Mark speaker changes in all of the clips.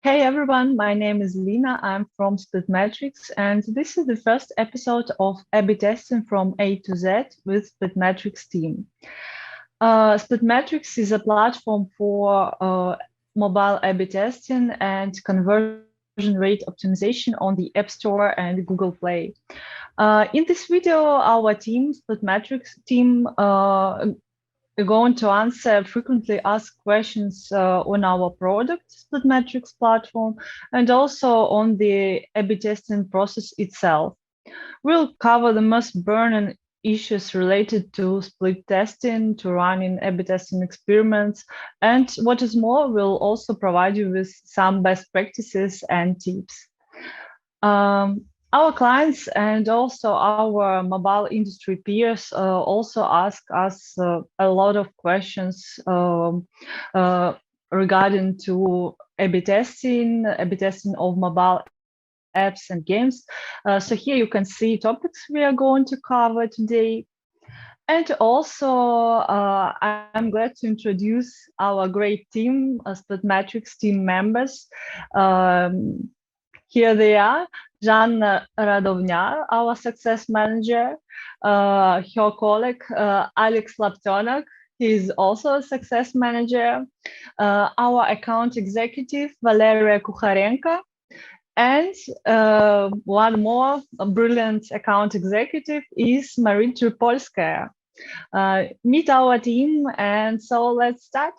Speaker 1: Hey everyone, my name is Lina. I'm from Splitmetrics, and this is the first episode of A/B testing from A to Z with Splitmetrics team. Splitmetrics is a platform for mobile A/B testing and conversion rate optimization on the App Store and Google Play. In this video, our team, Splitmetrics team, we're going to answer frequently asked questions on our product, Splitmetrics platform, and also on the A/B testing process itself. We'll cover the most burning issues related to split testing, to running A/B testing experiments, and what is more, we'll also provide you with some best practices and tips. Our clients and also our mobile industry peers also ask us a lot of questions regarding to A/B testing of mobile apps and games. So here you can see topics we are going to cover today. And also, I'm glad to introduce our great team, Splitmetrics team members. Um, Here they are. Jan Radovnyar, our success manager, her colleague Alex Laptonak, he is also a success manager, our account executive Valeria Kukharenko, and one more brilliant account executive is Marie Tripolskaya. Meet our team, and so let's start.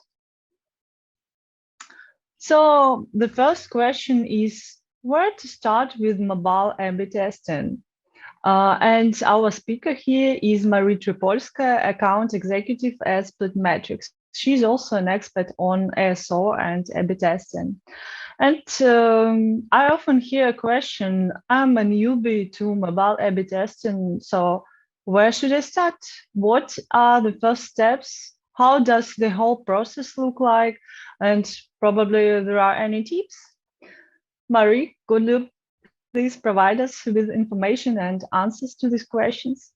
Speaker 1: So the first question is, where to start with mobile A/B testing? And our speaker here is Marie Tripolska, account executive at Splitmetrics. She's also an expert on ASO and A/B testing. And I often hear a question, I'm a newbie to mobile A/B testing, so where should I start? What are the first steps? How does the whole process look like? And probably there are any tips. Marie, could you please provide us with information and answers to these questions?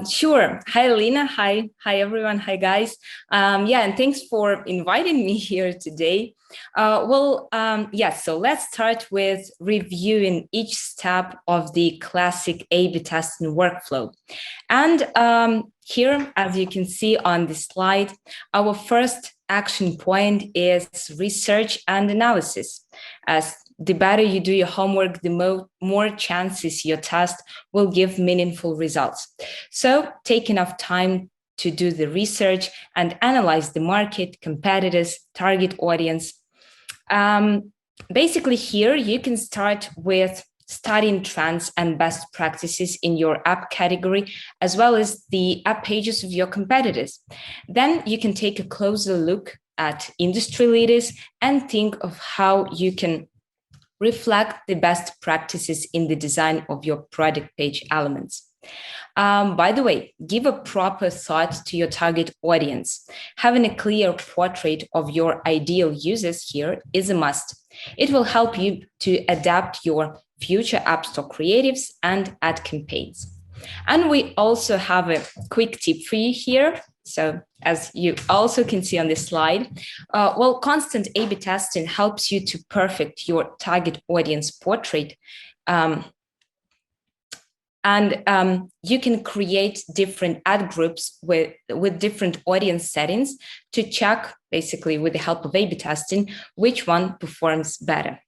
Speaker 2: Sure. Hi, Lina. Hi, everyone. Hi, guys. And thanks for inviting me here today. So let's start with reviewing each step of the classic A/B testing workflow. And here, as you can see on the slide, our first action point is research and analysis. As the better you do your homework, the more chances your test will give meaningful results. So take enough time to do the research and analyze the market, competitors, target audience. Basically here, you can start with studying trends and best practices in your app category, as well as the app pages of your competitors. Then you can take a closer look at industry leaders and think of how you can reflect the best practices in the design of your product page elements. By the way, give a proper thought to your target audience. Having a clear portrait of your ideal users here is a must. It will help you to adapt your future App Store creatives and ad campaigns. And we also have a quick tip for you here. So as you also can see on this slide, constant A/B testing helps you to perfect your target audience portrait. You can create different ad groups with different audience settings to check, basically with the help of A/B testing, which one performs better.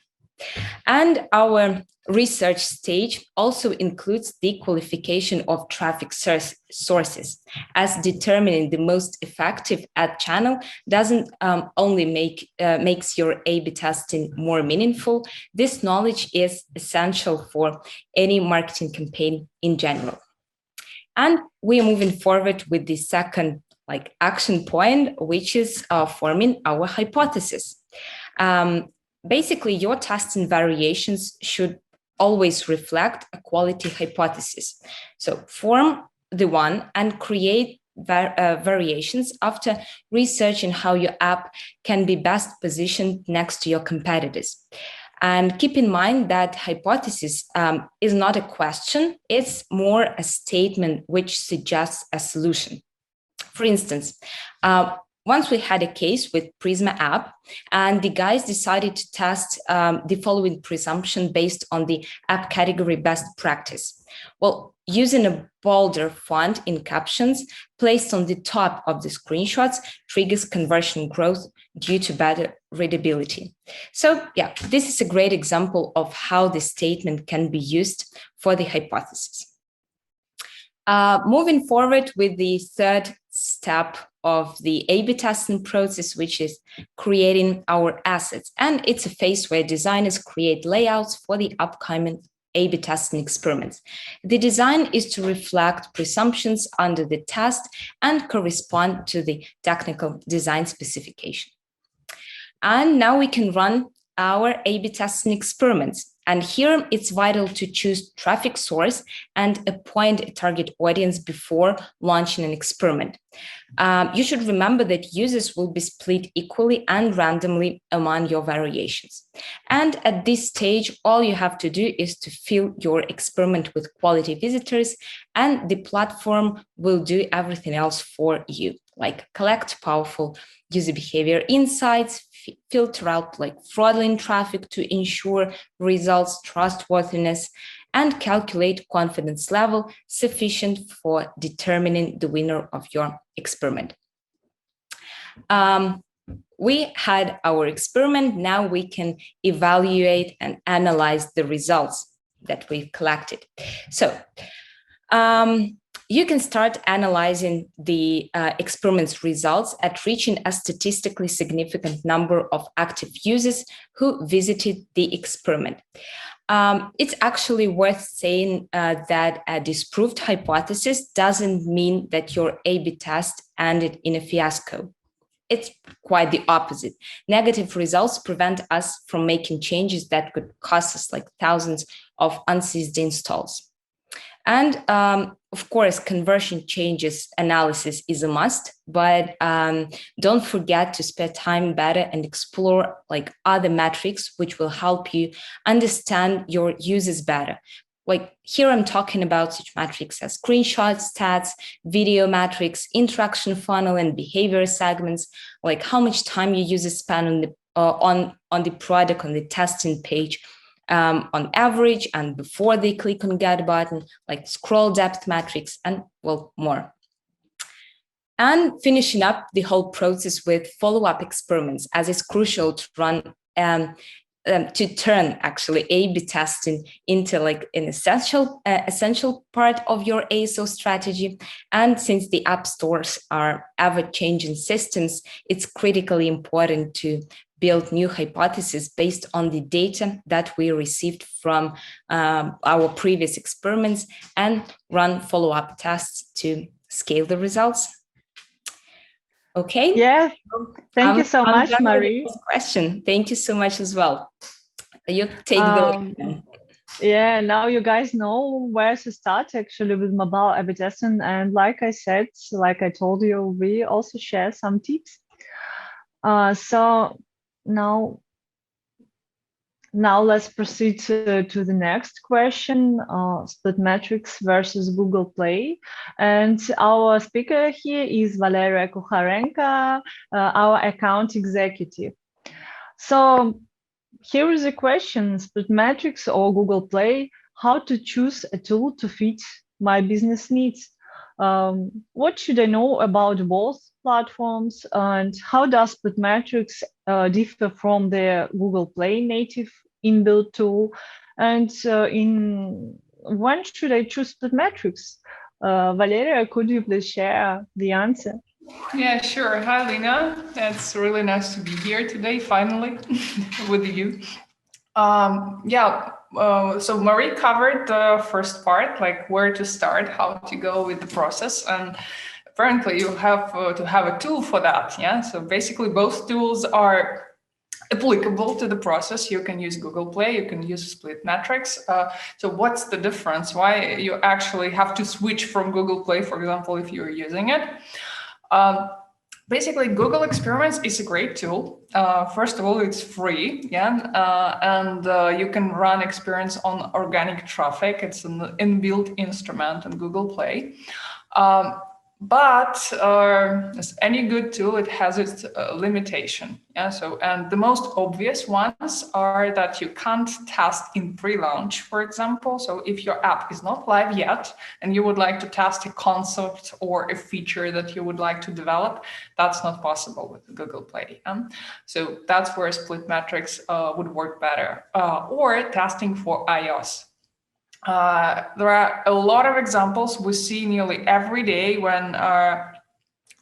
Speaker 2: And our research stage also includes the qualification of traffic sources, as determining the most effective ad channel doesn't only makes your A/B testing more meaningful. This knowledge is essential for any marketing campaign in general. And we are moving forward with the second action point, which is forming our hypothesis. Basically, your testing variations should always reflect a quality hypothesis. So form the one and create variations after researching how your app can be best positioned next to your competitors. And keep in mind that hypothesis is not a question, it's more a statement which suggests a solution. For instance, once we had a case with Prisma app, and the guys decided to test the following presumption based on the app category best practice. Well, using a bolder font in captions placed on the top of the screenshots triggers conversion growth due to better readability. So yeah, this is a great example of how the statement can be used for the hypothesis. Moving forward with the third step of the A/B testing process, which is creating our assets. And it's a phase where designers create layouts for the upcoming A/B testing experiments. The design is to reflect presumptions under the test and correspond to the technical design specification. And now we can run our A/B testing experiments. And here it's vital to choose traffic source and appoint a target audience before launching an experiment. You should remember that users will be split equally and randomly among your variations. And at this stage, all you have to do is to fill your experiment with quality visitors, and the platform will do everything else for you, like collect powerful user behavior insights, filter out like fraudulent traffic to ensure results trustworthiness, and calculate confidence level sufficient for determining the winner of your experiment. We had our experiment. Now we can evaluate and analyze the results that we've collected. So you can start analyzing the experiment's results at reaching a statistically significant number of active users who visited the experiment. It's actually worth saying that a disproved hypothesis doesn't mean that your A/B test ended in a fiasco. It's quite the opposite. Negative results prevent us from making changes that could cost us like thousands of unseized installs. And of course, conversion changes analysis is a must, but don't forget to spend time better and explore like other metrics which will help you understand your users better. Like here I'm talking about such metrics as screenshots, stats, video metrics, interaction funnel, and behavior segments, like how much time your users spend on the product, on the testing page, on average and before they click on get button, like scroll depth metrics, and well, more. And finishing up the whole process with follow-up experiments, as it's crucial to run to turn actually A/B testing into like an essential part of your ASO strategy. And since the app stores are ever-changing systems, it's critically important to build new hypotheses based on the data that we received from our previous experiments and run follow-up tests to scale the results. Okay.
Speaker 1: Yeah. Thank you so much, Marie.
Speaker 2: Question. Thank you so much as well. You take the lead.
Speaker 1: Yeah, now you guys know where to start actually with mobile A/B testing. And like I said, like I told you, we also share some tips. So now let's proceed to the next question, Splitmetrics versus Google Play. And our speaker here is Valeria Kukharenko, our account executive. So here is a question, Splitmetrics or Google Play, how to choose a tool to fit my business needs? What should I know about both platforms, and how does Splitmetrics differ from the Google Play native inbuilt tool? And when should I choose Splitmetrics? Valeria, could you please share the answer?
Speaker 3: Yeah, sure. Hi, Lina. It's really nice to be here today, finally, with you. So Marie covered the first part, like where to start, how to go with the process. And apparently you have to have a tool for that. Yeah. So basically both tools are applicable to the process. You can use Google Play, you can use Splitmetrics. So what's the difference? Why you actually have to switch from Google Play, for example, if you're using it? Basically, Google Experiments is a great tool. First of all, it's free, and you can run experiments on organic traffic. It's an inbuilt instrument in Google Play. But as any good tool, it has its limitation. Yeah. So, and the most obvious ones are that you can't test in pre-launch, for example. So, if your app is not live yet and you would like to test a concept or a feature that you would like to develop, that's not possible with Google Play. So, that's where Splitmetrics would work better, or testing for iOS. There are a lot of examples we see nearly every day when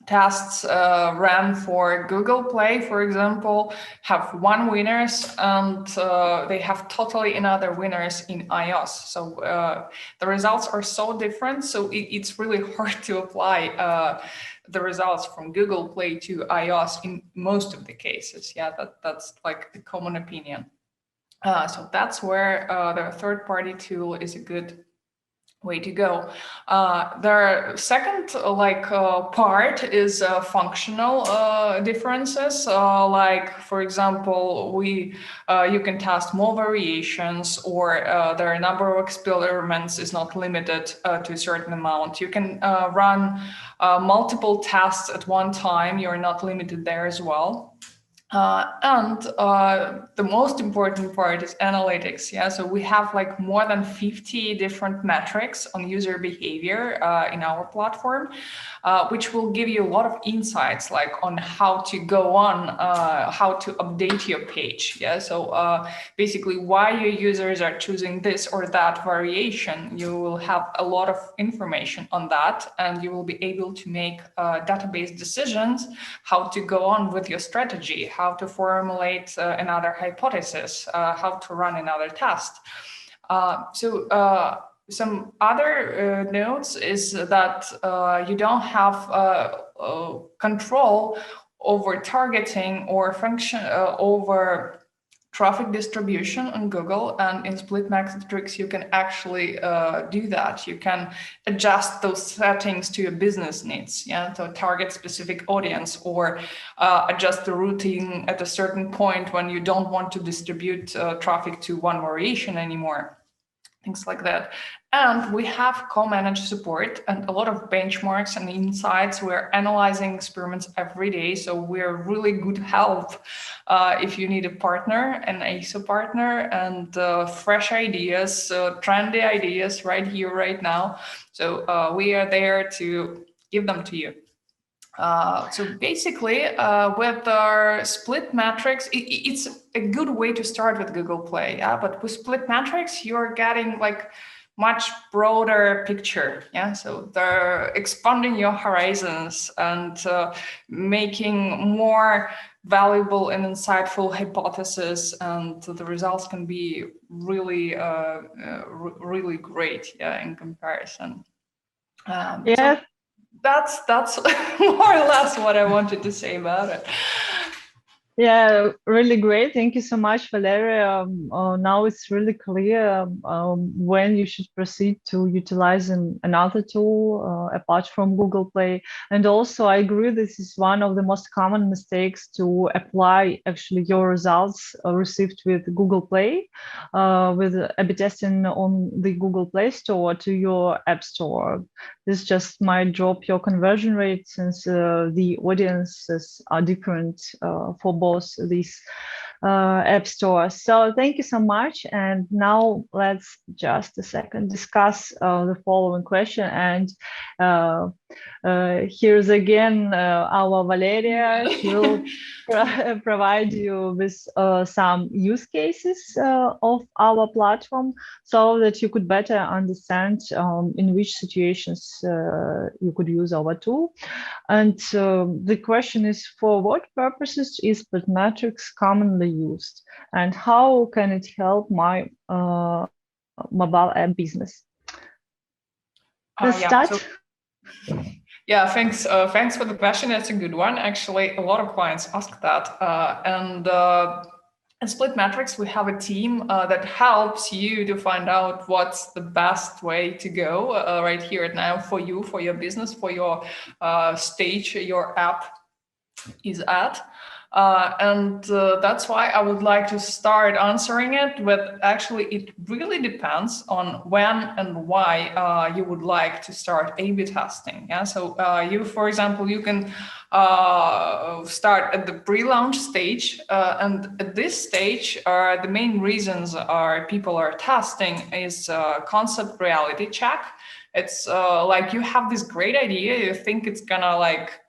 Speaker 3: tests ran for Google Play, for example, have one winners, and they have totally another winners in iOS. So the results are so different. So it's really hard to apply the results from Google Play to iOS in most of the cases. Yeah, that's like the common opinion. So that's where the third-party tool is a good way to go. The second part is functional differences. Like, for example, you can test more variations, or the number of experiments is not limited to a certain amount. You can run multiple tests at one time. You're not limited there as well. And the most important part is analytics. Yeah, so we have like more than 50 different metrics on user behavior in our platform, which will give you a lot of insights, like on how to go on, how to update your page. Yeah, so basically why your users are choosing this or that variation. You will have a lot of information on that, and you will be able to make database decisions, how to go on with your strategy, how to formulate another hypothesis, how to run another test. Some other notes is that you don't have control over targeting or function over traffic distribution on Google, and in Splitmetrics you can actually do that. You can adjust those settings to your business needs, yeah, to target specific audience, or adjust the routing at a certain point when you don't want to distribute traffic to one variation anymore. Things like that. And we have co-managed support and a lot of benchmarks and insights. We're analyzing experiments every day, so we're really good help if you need a partner, an ASO partner, and fresh ideas, trendy ideas right here, right now. So we are there to give them to you. So basically, with our Splitmetrics, it's a good way to start with Google Play. Yeah, but with Splitmetrics, you're getting like much broader picture. Yeah, so they're expanding your horizons and making more valuable and insightful hypotheses, and the results can be really, really great. Yeah, in comparison.
Speaker 1: Yeah.
Speaker 3: So that's more or less what I wanted to say about it.
Speaker 1: Yeah, really great. Thank you so much, Valeria. Now it's really clear when you should proceed to utilizing another tool apart from Google Play. And also, I agree this is one of the most common mistakes, to apply actually your results received with Google Play, with A/B testing on the Google Play Store to your App Store. This just might drop your conversion rate, since the audiences are different for both these app stores. So thank you so much. And now let's just a second discuss the following question. And here's again our Valeria. She will provide you with some use cases of our platform, so that you could better understand in which situations you could use our tool. And the question is, for what purposes is Splitmetrics commonly used, and how can it help my mobile app business? Let's start.
Speaker 3: Yeah, thanks. Thanks for the question. That's a good one. Actually, a lot of clients ask that. And in Splitmetrics, we have a team that helps you to find out what's the best way to go right here and now for you, for your business, for your stage your app is at. That's why I would like to start answering it. But actually, it really depends on when and why you would like to start A/B testing. Yeah. So you, for example, you can start at the pre-launch stage, and at this stage, the main reasons people are testing is concept reality check. It's like you have this great idea, you think it's gonna like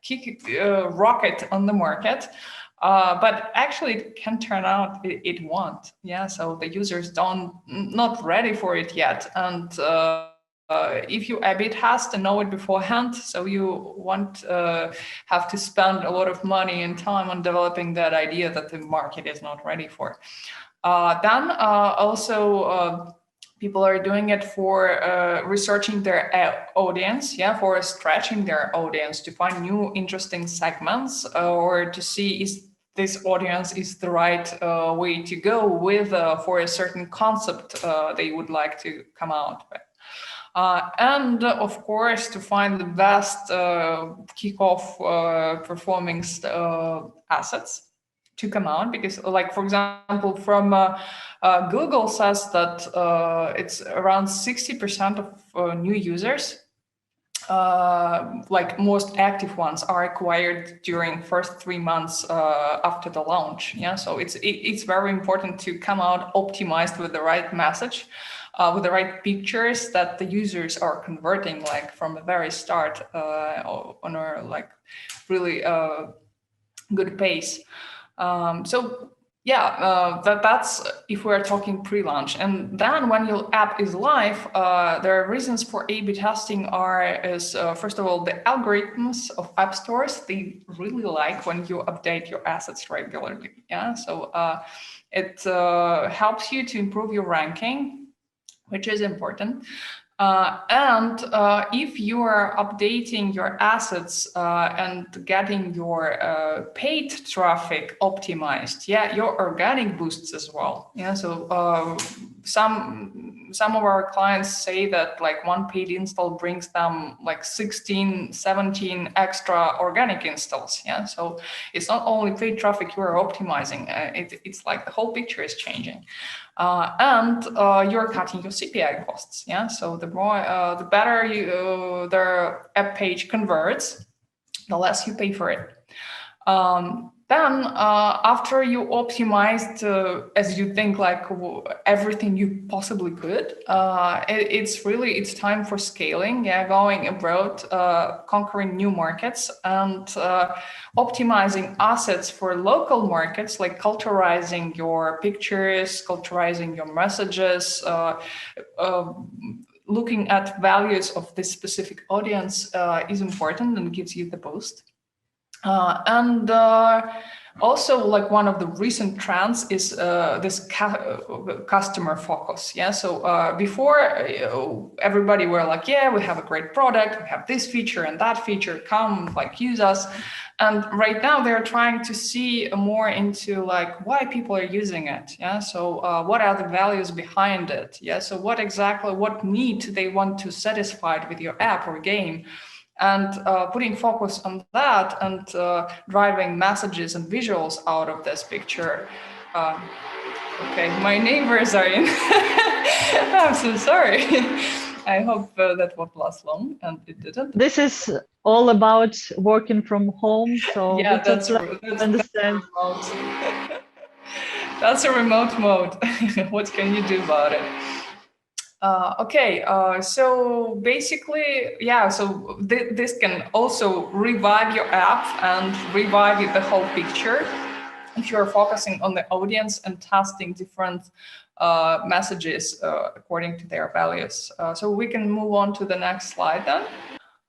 Speaker 3: rocket on the market, but actually it can turn out it won't. Yeah, so the users not ready for it yet, and if you A/B test and know it beforehand, so you won't have to spend a lot of money and time on developing that idea that the market is not ready for. Then also people are doing it for researching their audience, yeah, for stretching their audience to find new interesting segments, or to see is this audience is the right way to go with for a certain concept they would like to come out with. And of course, to find the best kickoff performing assets to come out, because like, for example, from Google says that it's around 60% of new users, like most active ones, are acquired during first 3 months after the launch. Yeah, so it's very important to come out optimized with the right message, with the right pictures that the users are converting, like from the very start on a like really good pace. So yeah, that's if we're talking pre-launch. And then when your app is live, there are reasons for A/B testing first of all, the algorithms of app stores, they really like when you update your assets regularly. Yeah, so it helps you to improve your ranking, which is important. And if you are updating your assets and getting your paid traffic optimized, yeah, your organic boosts as well. Yeah, so some of our clients say that like one paid install brings them like 16, 17 extra organic installs. Yeah, so it's not only paid traffic you are optimizing, it's like the whole picture is changing. And you're cutting your CPI costs. Yeah, so the better the app page converts, the less you pay for it. Then after you optimized as you think like everything you possibly could, it's time for scaling. Yeah, going abroad, conquering new markets, and optimizing assets for local markets, like culturalizing your pictures, culturalizing your messages, looking at values of this specific audience is important and gives you the boost. And also, like one of the recent trends is this customer focus. Yeah, so before everybody were like, yeah, we have a great product, we have this feature and that feature, come like use us. And right now they're trying to see more into like why people are using it. Yeah, so what are the values behind it? Yeah, so what need they want to satisfy with your app or game? And putting focus on that and driving messages and visuals out of this picture. Okay, my neighbors are in. I'm so sorry. I hope that won't last long, and it didn't.
Speaker 1: This is all about working from home, so
Speaker 3: yeah,
Speaker 1: that's understand.
Speaker 3: That's a remote mode. What can you do about it? Okay, so basically, yeah, so this can also revive your app and revive the whole picture if you're focusing on the audience and testing different messages according to their values. So we can move on to the next slide then.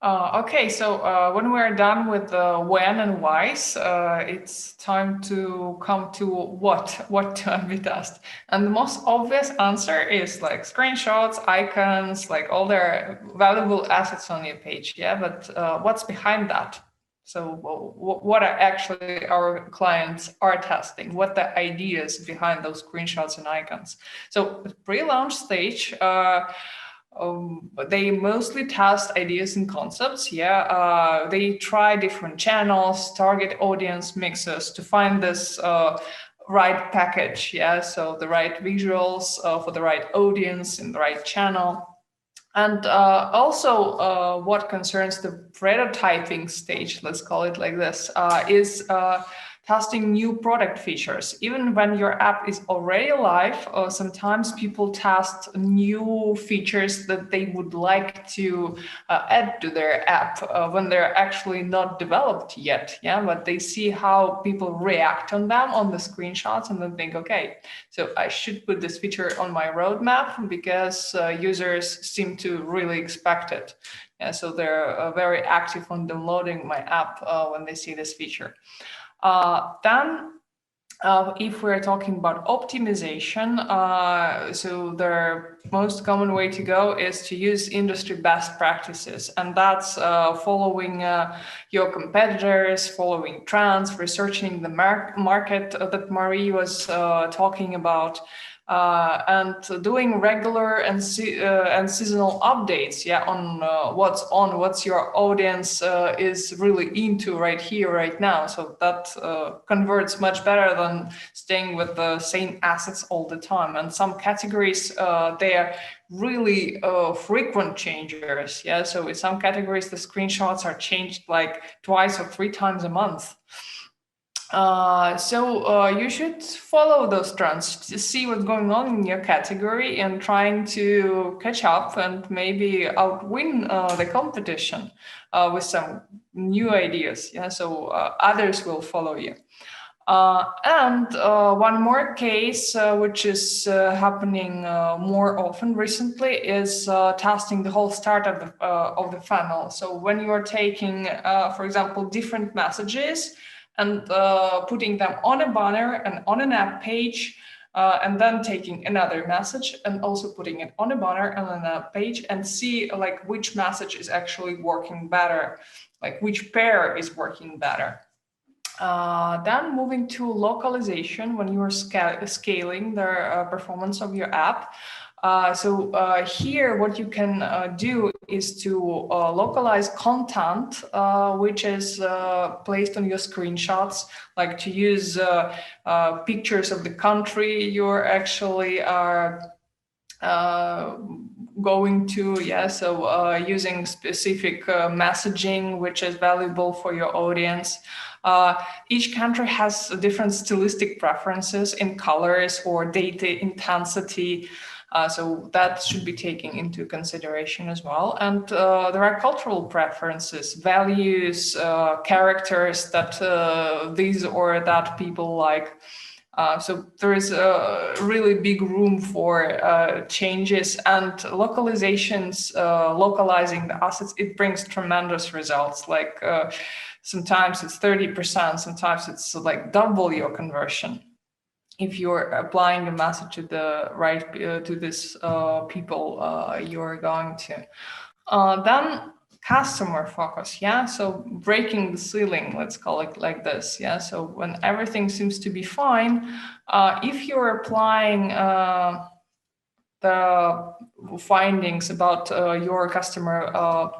Speaker 3: Okay, so when we're done with the when and whys, it's time to come to what to A/B test. And the most obvious answer is like screenshots, icons, like all their valuable assets on your page. Yeah, but what's behind that? So what are actually our clients are testing? What the ideas behind those screenshots and icons? So at pre-launch stage, They mostly test ideas and concepts. Yeah, they try different channels, target audience mixes to find this right package. Yeah, so the right visuals for the right audience in the right channel. And also, what concerns the prototyping stage, let's call it like this, is testing new product features. Even when your app is already live, sometimes people test new features that they would like to add to their app when they're actually not developed yet. Yeah, but they see how people react on them on the screenshots and then think, okay, so I should put this feature on my roadmap because users seem to really expect it. Yeah, so they're very active on downloading my app when they see this feature. Then if we're talking about optimization, so the most common way to go is to use industry best practices, and that's following your competitors, following trends, researching the market that Marie was talking about, and doing regular and seasonal updates, yeah, on what's your audience is really into right here, right now. So that converts much better than staying with the same assets all the time. And some categories, they are really frequent changers. Yeah, so in some categories, the screenshots are changed like twice or three times a month. So you should follow those trends to see what's going on in your category and trying to catch up and maybe outwin the competition with some new ideas. Yeah, so others will follow you. And one more case, which is happening more often recently, is testing the whole start of the funnel. So when you are taking, for example, different messages and putting them on a banner and on an app page, and then taking another message and also putting it on a banner and on a page, and see like which message is actually working better, like which pair is working better. Then moving to localization when you are scaling the performance of your app. So here, what you can do is to localize content which is placed on your screenshots, like to use pictures of the country you're actually going to, yeah, so using specific messaging which is valuable for your audience. Each country has different stylistic preferences in colors or data intensity. So that should be taken into consideration as well. And there are cultural preferences, values, characters that these or that people like. So there is a really big room for changes, and localizations, localizing the assets, it brings tremendous results. Like sometimes it's 30%, sometimes it's like double your conversion if you're applying a message to the right to this people you're going to. Then customer focus, yeah, so breaking the ceiling, let's call it like this. Yeah, so when everything seems to be fine, if you're applying the findings about your customer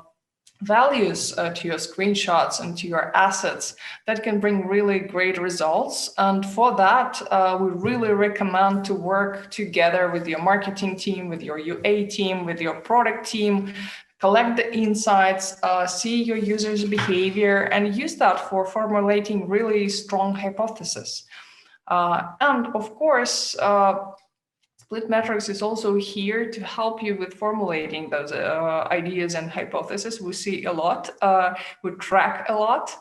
Speaker 3: values to your screenshots and to your assets, that can bring really great results. And for that, we really recommend to work together with your marketing team, with your UA team, with your product team, collect the insights, see your users' behavior, and use that for formulating really strong hypotheses. And of course, Splitmetrics is also here to help you with formulating those ideas and hypotheses. We see a lot, we track a lot,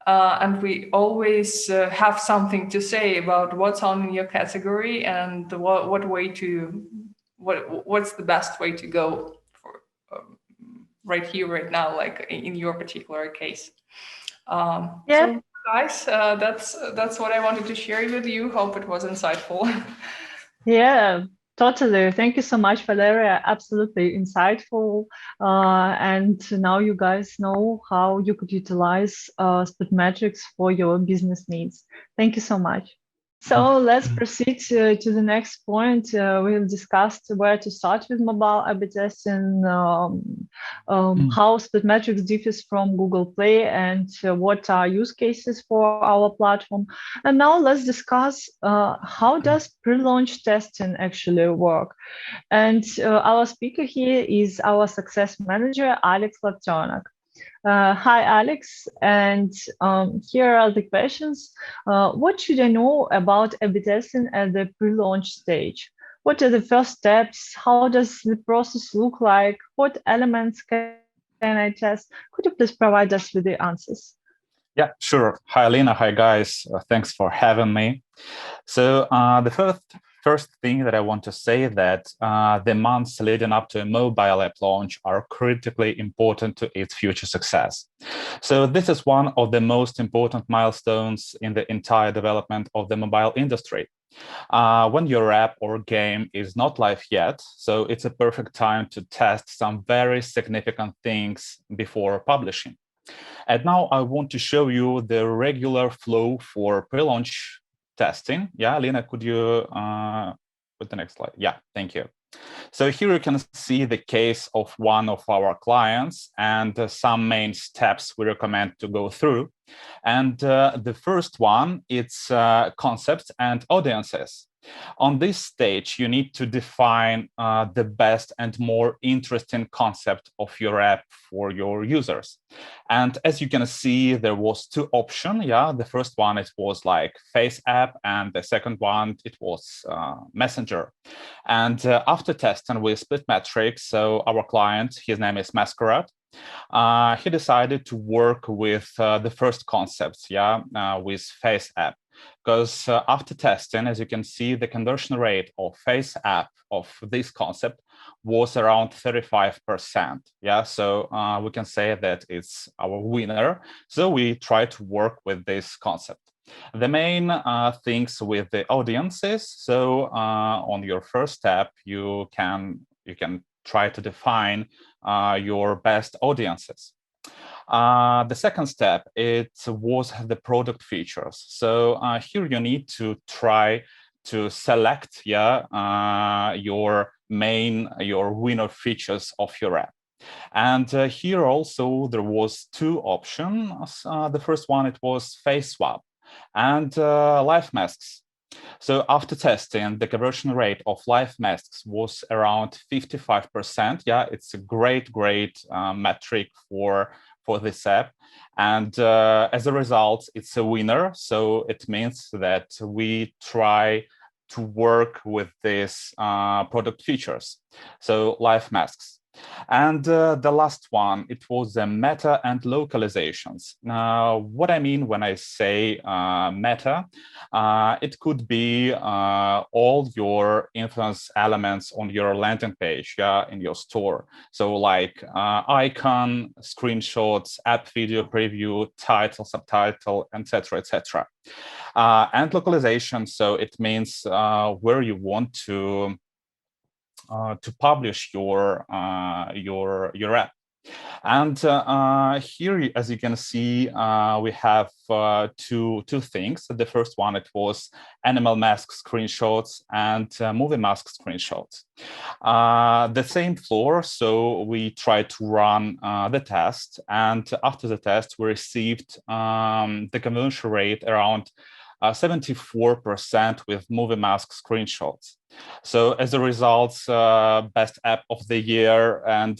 Speaker 3: and we always have something to say about what's on in your category and what's the best way to go for right here, right now, like in your particular case.
Speaker 1: Yeah.
Speaker 3: So guys, that's what I wanted to share with you. Hope it was insightful.
Speaker 1: Yeah, totally. Thank you so much, Valeria. Absolutely insightful. And now you guys know how you could utilize Splitmetrics for your business needs. Thank you so much. So let's proceed to the next point. We've discussed where to start with mobile A/B testing, how Splitmetrics differs from Google Play, and what are use cases for our platform. And now let's discuss how does pre-launch testing actually work. And our speaker here is our success manager, Alex Laptyanak. Hi, Alex. And here are the questions. What should I know about A/B testing at the pre-launch stage? What are the first steps? How does the process look like? What elements can I test? Could you please provide us with the answers?
Speaker 4: Yeah, sure. Hi, Alina. Hi, guys. Thanks for having me. So the first thing that I want to say that the months leading up to a mobile app launch are critically important to its future success. So this is one of the most important milestones in the entire development of the mobile industry. When your app or game is not live yet, so it's a perfect time to test some very significant things before publishing. And now I want to show you the regular flow for pre-launch testing. Yeah, Lena, could you put the next slide? Yeah, thank you. So here you can see the case of one of our clients and some main steps we recommend to go through. And the first one, it's concepts and audiences. On this stage, you need to define the best and more interesting concept of your app for your users. And as you can see, there was two options. Yeah, the first one, it was like Face app, and the second one, it was Messenger. And after testing with Splitmetrics, so our client, his name is Masquerade, he decided to work with the first concepts, with Face app. Because after testing, as you can see, the conversion rate of Face app of this concept was around 35%. Yeah, so we can say that it's our winner. So we try to work with this concept. The main things with the audiences. So on your first step, you can try to define your best audiences. The second step, it was the product features. So here you need to try to select your winner features of your app. And here also there was two options. The first one, it was Face swap and live masks. So after testing, the conversion rate of live masks was around 55%. Yeah, it's a great metric for this app. And as a result, it's a winner. So it means that we try to work with these product features. So live masks. And the last one, it was the meta and localizations. Now, what I mean when I say meta, it could be all your influence elements on your landing page, in your store. So like icon, screenshots, app video preview, title, subtitle, etc., etc. And localization, so it means where you want to publish your app. And here, as you can see, we have two things. The first one, it was animal mask screenshots and movie mask screenshots. The same floor, so we tried to run the test. And after the test, we received the conversion rate around 74% with movie mask screenshots. So as a result, best app of the year, and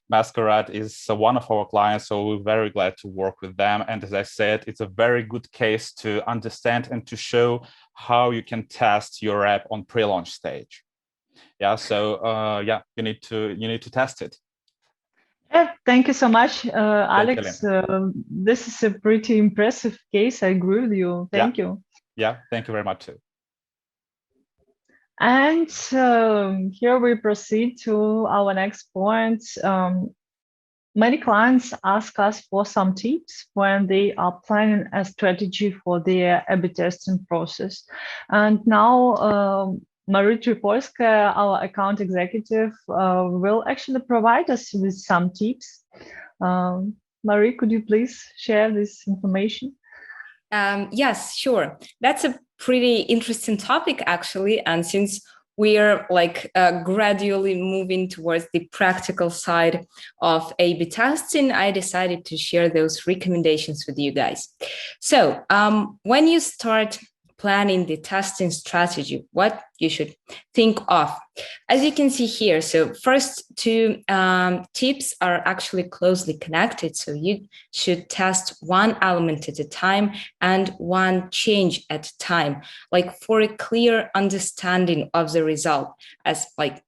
Speaker 4: Masquerade is one of our clients, so we're very glad to work with them. And as I said, it's a very good case to understand and to show how you can test your app on pre-launch stage. Yeah, so you need to test it.
Speaker 1: Yeah, thank you so much, Alex. This is a pretty impressive case. I agree with you. Thank you.
Speaker 4: Yeah, thank you very much too.
Speaker 1: And here we proceed to our next point. Many clients ask us for some tips when they are planning a strategy for their A/B testing process. And now Marie Tripolskaya, our account executive, will actually provide us with some tips. Marie, could you please share this information?
Speaker 2: Yes, sure. That's a pretty interesting topic, actually. And since we're like gradually moving towards the practical side of A/B testing, I decided to share those recommendations with you guys. So when you start planning the testing strategy, what you should think of. As you can see here, so first two tips are actually closely connected. So you should test one element at a time and one change at a time, like for a clear understanding of the result, as like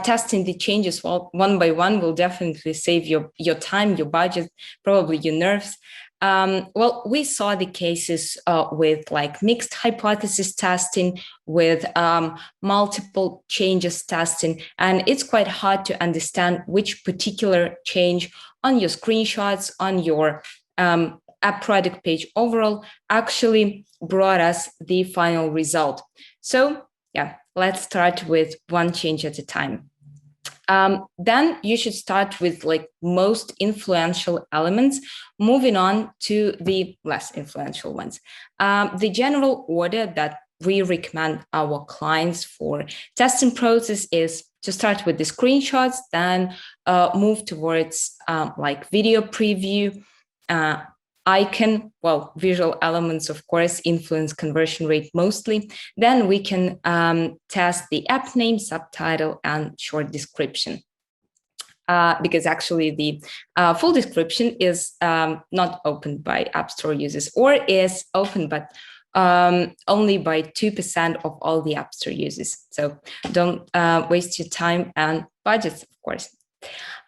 Speaker 2: testing the changes one by one will definitely save your time, your budget, probably your nerves. Well, we saw the cases with like mixed hypothesis testing, with multiple changes testing, and it's quite hard to understand which particular change on your screenshots, on your app product page overall actually brought us the final result. So yeah, let's start with one change at a time. Then you should start with like most influential elements, moving on to the less influential ones. The general order that we recommend our clients for testing process is to start with the screenshots, then move towards like video preview, icon, well, visual elements, of course, influence conversion rate mostly. Then we can test the app name, subtitle, and short description. Because actually the full description is not opened by App Store users, or is open, but only by 2% of all the App Store users. So don't waste your time and budgets, of course.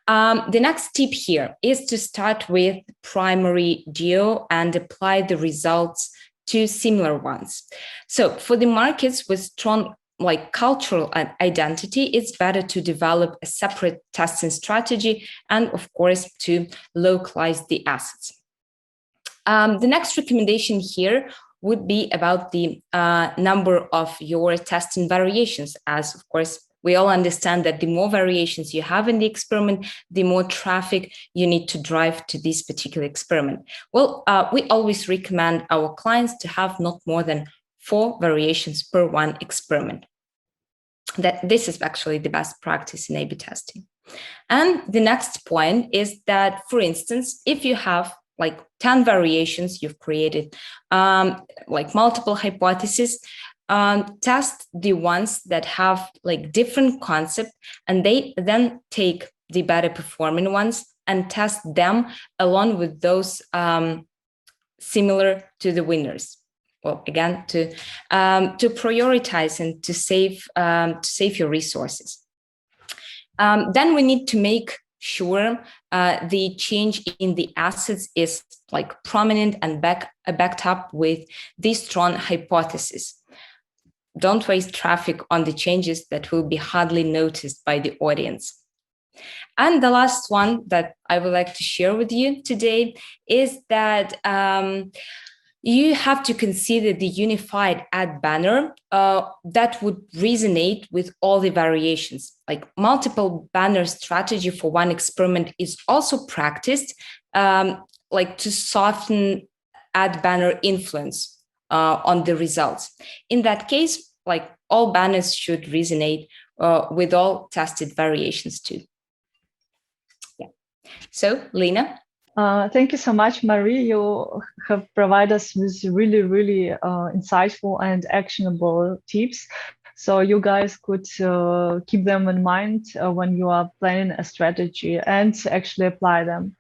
Speaker 2: The next tip here is to start with primary geo and apply the results to similar ones. So for the markets with strong like cultural identity, it's better to develop a separate testing strategy and of course to localize the assets. The next recommendation here would be about the number of your testing variations, as of course we all understand that the more variations you have in the experiment, the more traffic you need to drive to this particular experiment. Well, we always recommend our clients to have not more than 4 variations per one experiment. That this is actually the best practice in A/B testing. And the next point is that, for instance, if you have like 10 variations you've created, like multiple hypotheses, test the ones that have like different concept, and they then take the better performing ones and test them along with those similar to the winners. Well, again, to prioritize and to save your resources. Then we need to make sure the change in the assets is like prominent and backed up with this strong hypothesis. Don't waste traffic on the changes that will be hardly noticed by the audience. And the last one that I would like to share with you today is that you have to consider the unified ad banner that would resonate with all the variations. Like multiple banner strategy for one experiment is also practiced, like to soften ad banner influence on the results. In that case, like all banners should resonate with all tested variations too. Yeah. So, Lena.
Speaker 1: Thank you so much, Marie. You have provided us with really, really insightful and actionable tips. So you guys could keep them in mind when you are planning a strategy and actually apply them.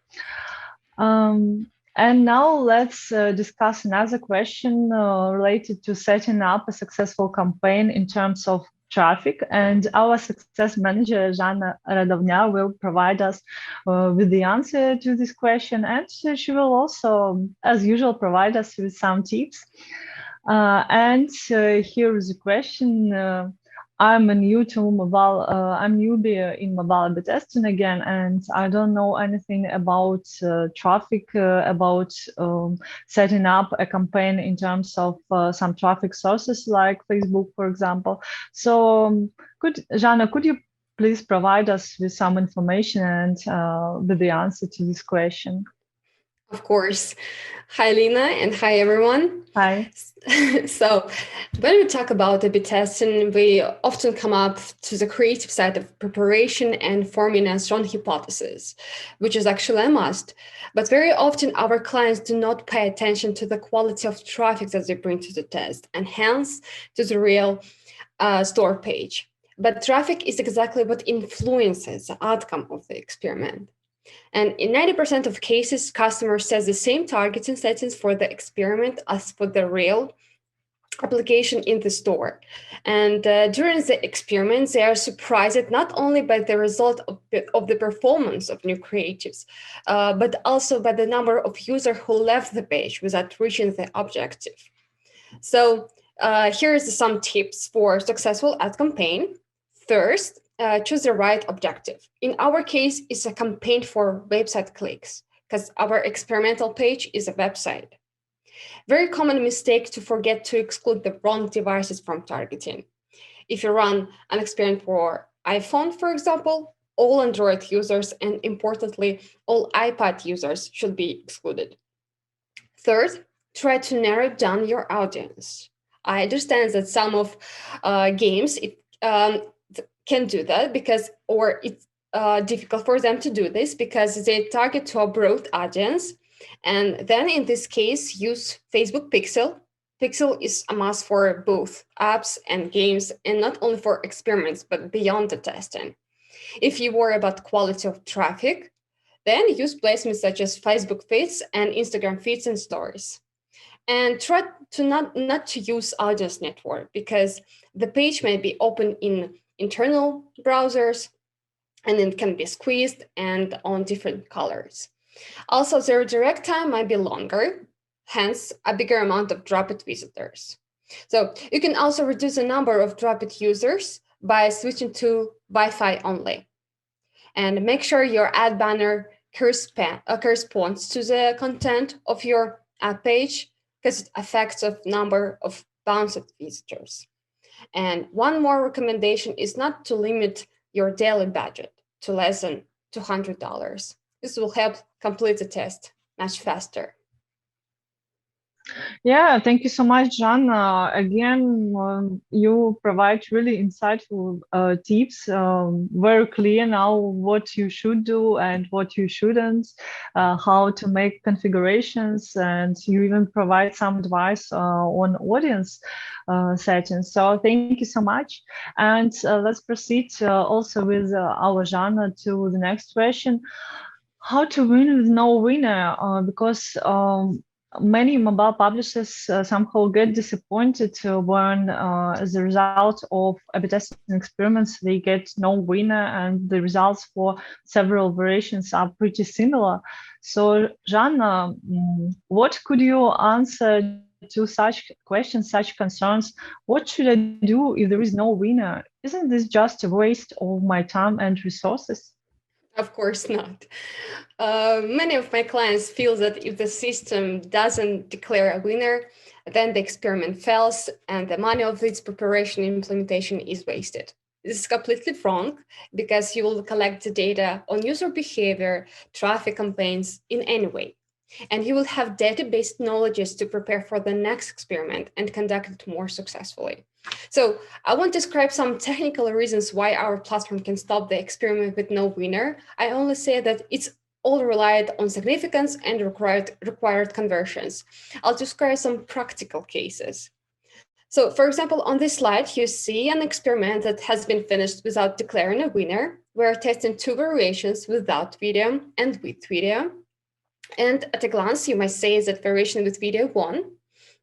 Speaker 1: And now let's discuss another question related to setting up a successful campaign in terms of traffic. And our success manager, Zhanna Radovnya, will provide us with the answer to this question. And she will also, as usual, provide us with some tips. And here is the question. I'm a new to mobile. I'm newbie in mobile A/B testing again, and I don't know anything about traffic, about setting up a campaign in terms of some traffic sources like Facebook, for example. So, Zhanna, could you please provide us with some information and with the answer to this question?
Speaker 5: Of course. Hi, Lina, and hi, everyone.
Speaker 1: Hi.
Speaker 5: So when we talk about A/B testing, we often come up to the creative side of preparation and forming a strong hypothesis, which is actually a must. But very often our clients do not pay attention to the quality of traffic that they bring to the test, and hence to the real store page. But traffic is exactly what influences the outcome of the experiment. And in 90% of cases, customers set the same targets and settings for the experiment as for the real application in the store. And during the experiment, they are surprised not only by the result of the performance of new creatives, but also by the number of users who left the page without reaching the objective. So here's some tips for successful ad campaign. First, choose the right objective. In our case, it's a campaign for website clicks because our experimental page is a website. Very common mistake to forget to exclude the wrong devices from targeting. If you run an experiment for iPhone, for example, all Android users and importantly, all iPad users should be excluded. Third, try to narrow down your audience. I understand that some of games can do that or it's difficult for them to do this because they target to a broad audience. And then in this case, use Facebook Pixel. Pixel is a must for both apps and games, and not only for experiments, but beyond the testing. If you worry about quality of traffic, then use placements such as Facebook feeds and Instagram feeds and stories. And try to not to use audience network because the page may be open in internal browsers and it can be squeezed and on different colors. Also, their direct time might be longer, hence a bigger amount of dropped visitors. So you can also reduce the number of dropped users by switching to Wi-Fi only. And make sure your ad banner corresponds to the content of your ad page because it affects the number of bounced visitors. And one more recommendation is not to limit your daily budget to less than $200. This will help complete the test much faster.
Speaker 1: Yeah, thank you so much, John. Again, you provide really insightful tips, very clear now what you should do and what you shouldn't, how to make configurations, and you even provide some advice on audience settings. So thank you so much. And let's proceed also with our Jana to the next question. How to win with no winner? Because many mobile publishers somehow get disappointed when, as a result of A/B testing experiments, they get no winner, and the results for several variations are pretty similar. So, Jana, what could you answer to such questions, such concerns? What should I do if there is no winner? Isn't this just a waste of my time and resources?
Speaker 5: Of course not. Many of my clients feel that if the system doesn't declare a winner, then the experiment fails and the money of its preparation and implementation is wasted. This is completely wrong because you will collect the data on user behavior, traffic campaigns in any way. And you will have data-based knowledge to prepare for the next experiment and conduct it more successfully. So I want to describe some technical reasons why our platform can stop the experiment with no winner. I only say that it's all relied on significance and required conversions. I'll describe some practical cases. So for example, on this slide, you see an experiment that has been finished without declaring a winner. We're testing two variations without video and with video. And at a glance, you might say that variation with video won.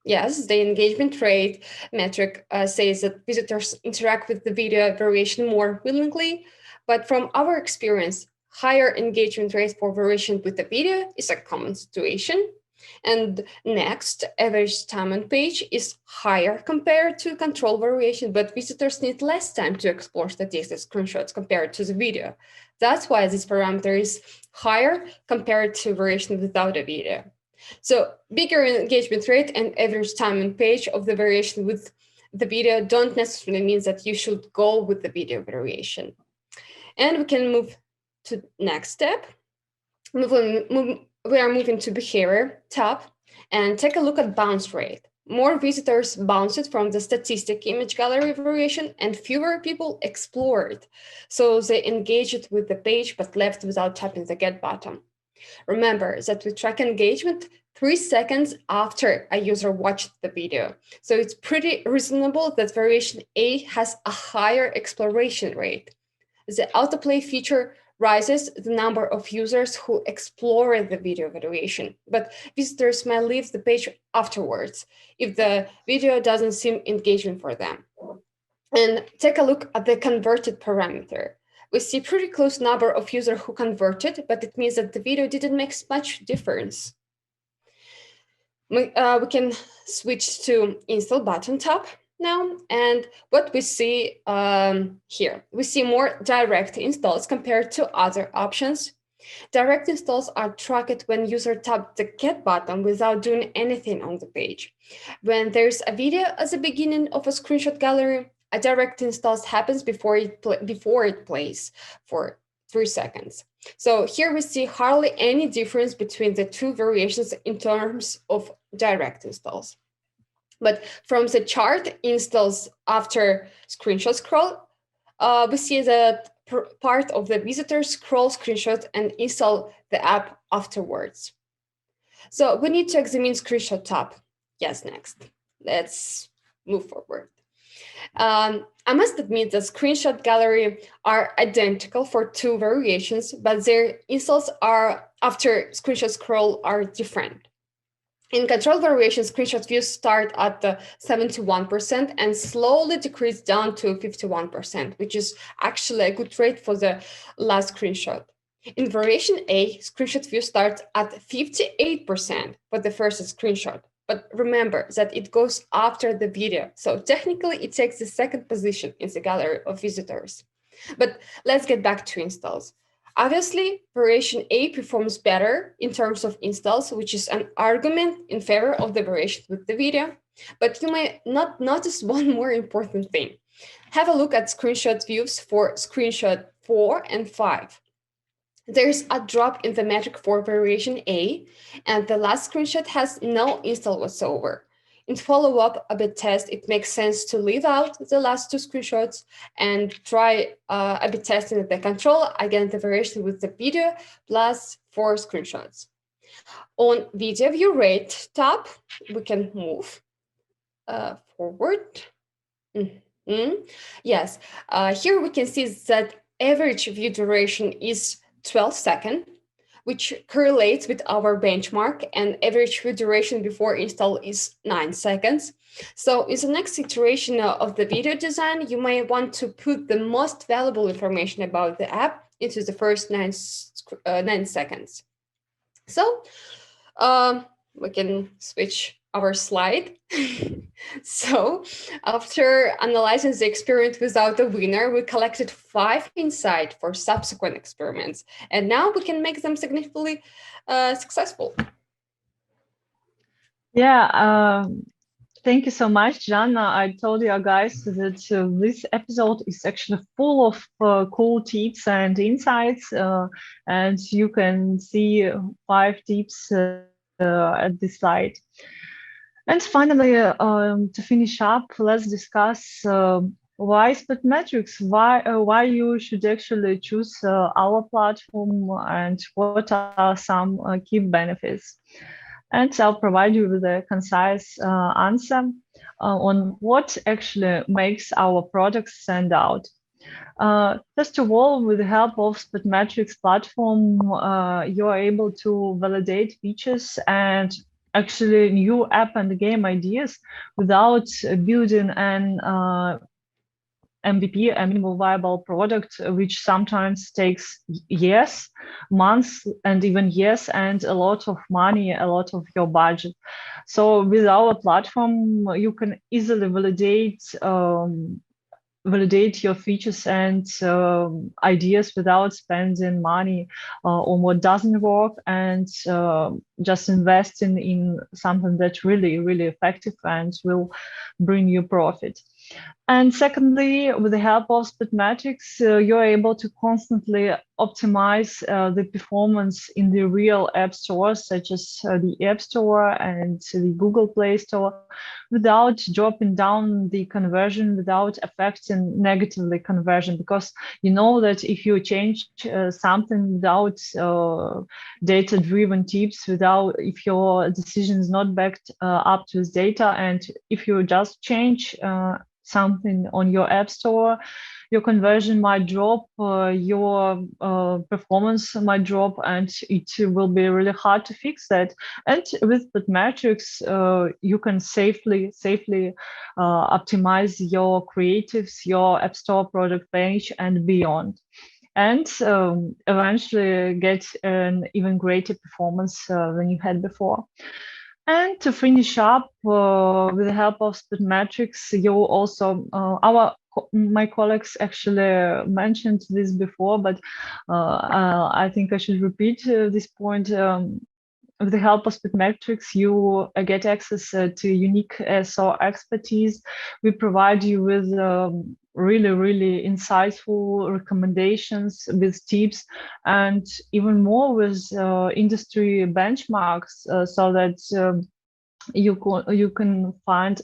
Speaker 5: Yes, the engagement rate metric says that visitors interact with the video variation more willingly, but from our experience, higher engagement rate for variation with the video is a common situation. And next, average time on page is higher compared to control variation, but visitors need less time to explore statistics screenshots compared to the video. That's why this parameter is higher compared to variation without a video. So bigger engagement rate and average time on page of the variation with the video don't necessarily mean that you should go with the video variation. And we can move to next step. we are moving to Behavior tab and take a look at bounce rate. More visitors bounced from the statistic image gallery variation and fewer people explored. So they engaged with the page but left without tapping the get button. Remember that we track engagement 3 seconds after a user watched the video. So it's pretty reasonable that variation A has a higher exploration rate. The autoplay feature rises the number of users who explore the video variation, but visitors might leave the page afterwards if the video doesn't seem engaging for them. And take a look at the converted parameter. We see pretty close number of users who converted, but it means that the video didn't make much difference. We can switch to Install Button tab now, and what we see here, we see more direct installs compared to other options. Direct installs are tracked when user tap the get button without doing anything on the page. When there's a video at the beginning of a screenshot gallery, a direct install happens before it plays for 3 seconds. So here we see hardly any difference between the two variations in terms of direct installs. But from the chart installs after screenshot scroll, we see that part of the visitors scroll, screenshot, and install the app afterwards. So we need to examine screenshot tab. Yes, next. Let's move forward. I must admit that screenshot gallery are identical for two variations, but their installs are after screenshot scroll are different. In control variation, screenshot views start at 71% and slowly decrease down to 51%, which is actually a good rate for the last screenshot. In variation A, screenshot view starts at 58% for the first screenshot. But remember that it goes after the video. So technically, it takes the second position in the gallery of visitors. But let's get back to installs. Obviously, variation A performs better in terms of installs, which is an argument in favor of the variation with the video. But you may not notice one more important thing. Have a look at screenshot views for screenshot 4 and 5. There's a drop in the metric for variation A, and the last screenshot has no install whatsoever. In follow-up A/B test, it makes sense to leave out the last two screenshots and try A/B testing the control against the variation with the video plus 4 screenshots. On video view rate tab, we can move forward. Yes, here we can see that average view duration is 12 seconds, which correlates with our benchmark, and average view duration before install is 9 seconds. So in the next iteration of the video design, you may want to put the most valuable information about the app into the first 9 seconds. So we can switch our slide. So after analyzing the experiment without a winner, we collected 5 insights for subsequent experiments. And now we can make them significantly successful.
Speaker 1: Yeah, thank you so much, Jana. I told you guys that this episode is actually full of cool tips and insights, and you can see 5 tips at this slide. And finally, to finish up, let's discuss why Spotmetrics, why you should actually choose our platform, and what are some key benefits. And I'll provide you with a concise answer on what actually makes our products stand out. First of all, with the help of Spotmetrics platform, you are able to validate features and actually new app and game ideas without building an MVP, a minimal viable product, which sometimes takes years, months, and even years, and a lot of money, a lot of your budget. So with our platform, you can easily validate your features and ideas without spending money on what doesn't work, and just investing in something that's really, really effective and will bring you profit. And secondly, with the help of Splitmetrics, you're able to constantly optimize the performance in the real app stores, such as the App Store and the Google Play Store, without dropping down the conversion, without affecting negatively conversion. Because you know that if you change something without data-driven tips, if your decision is not backed up with data, and if you just change something on your app store, your conversion might drop, your performance might drop, and it will be really hard to fix that. And with Splitmetrics, you can safely optimize your creatives, your app store product page, and beyond, and eventually get an even greater performance than you had before. And to finish up, with the help of Splitmetrics, you also, my colleagues actually mentioned this before, but I think I should repeat this point. With the help of Splitmetrics, you get access to unique SEO expertise. We provide you with really insightful recommendations with tips, and even more with industry benchmarks, so that you can find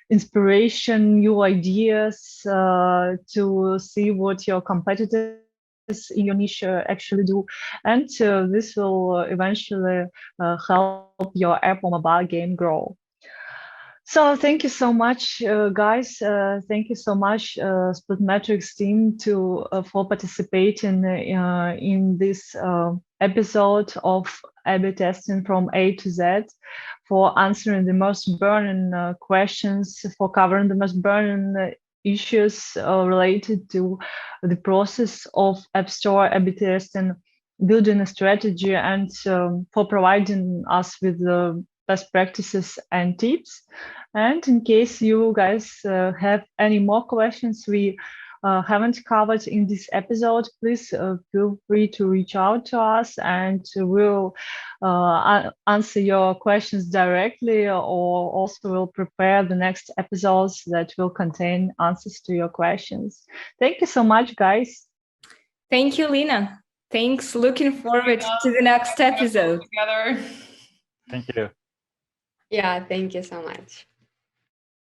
Speaker 1: inspiration, new ideas, to see what your competitors in your niche actually do, and this will eventually help your app or mobile game grow. So thank you so much, guys. Thank you so much, Splitmetrics team, for participating in this episode of A/B testing from A to Z, for answering the most burning questions, for covering the most burning issues related to the process of App Store A/B testing, building a strategy, and for providing us with the best practices and tips. And in case you guys have any more questions we haven't covered in this episode, please feel free to reach out to us, and we'll answer your questions directly, or also we'll prepare the next episodes that will contain answers to your questions. Thank you so much, guys.
Speaker 2: Thank you, Lina. Thanks. Looking forward to the next episode.
Speaker 3: Together.
Speaker 4: Thank you.
Speaker 5: Yeah, thank you so much.